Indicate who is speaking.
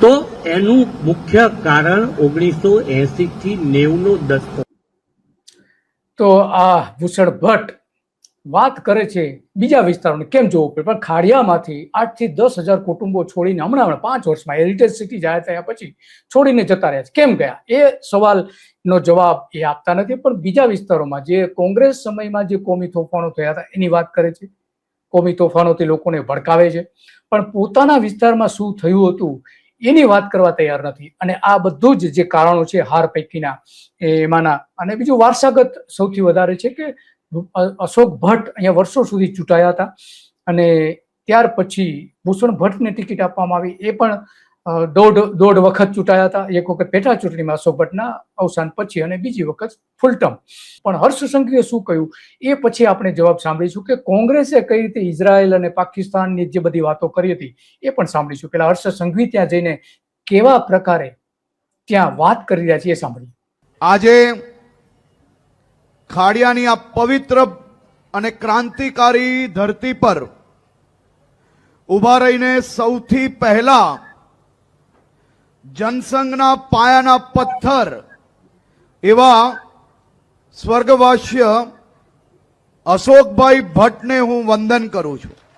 Speaker 1: તો એનું મુખ્ય કારણ 1980 થી 90 નો દશકો।
Speaker 2: તો આ ભૂષણ ભટ્ટ વાત કરે છે બીજા વિસ્તારોને કેમ જોવું પડે, પણ ખાડિયામાંથી 8 થી 10,000 કુટુંબો છોડીને હમણાં 5 વર્ષમાં હેરિટેજ સિટી જાહેર થયા પછી છોડીને જતા રહ્યા છે, કેમ ગયા એ સવાલનો જવાબ એ આપતા નથી। પણ બીજા વિસ્તારોમાં જે કોંગ્રેસ સમયમાં જે કોમી તોફાનો થયા હતા એની વાત કરે છે, કોમી તોફાનોથી લોકોને ભડકાવે છે, પણ પોતાના વિસ્તારમાં શું થયું હતું એની વાત કરવા તૈયાર નથી। અને આ બધું જ જે કારણો છે હાર પૈકીના એમાંના, અને બીજું વારસાગત સૌથી વધારે છે કે અશોક ભટ્ટ અહીંયા વર્ષો સુધી ચૂંટાયા હતા અને ત્યાર પછી ભૂષણ ભટ્ટને ટિકિટ આપવામાં આવી, એ પણ દોઢ વખત ચૂંટાયા હતા, એક વખત પેટા ચૂંટણીમાં અશોક ભટ્ટના અવસાન પછી અને બીજી વખત ફૂલ ટર્મ। પણ હર્ષ સંઘવીએ શું કહ્યું એ પછી આપણે જવાબ સાંભળીશું કે કોંગ્રેસે કઈ રીતે ઇઝરાયલ અને પાકિસ્તાનની જે બધી વાતો કરી હતી એ પણ સાંભળીશું। પેલા હર્ષ સંઘવી ત્યાં જઈને કેવા પ્રકારે ત્યાં વાત કરી રહ્યા છે એ સાંભળીએ।
Speaker 3: આજે ખાડિયાની આ પવિત્ર અને ક્રાંતિકારી ધરતી પર ઉભા રહીને સૌથી પહેલા જનસંઘના પાયાના પથ્થર એવા સ્વર્ગવાસ્ય અશોકભાઈ ભટ્ટને હું વંદન કરું છું।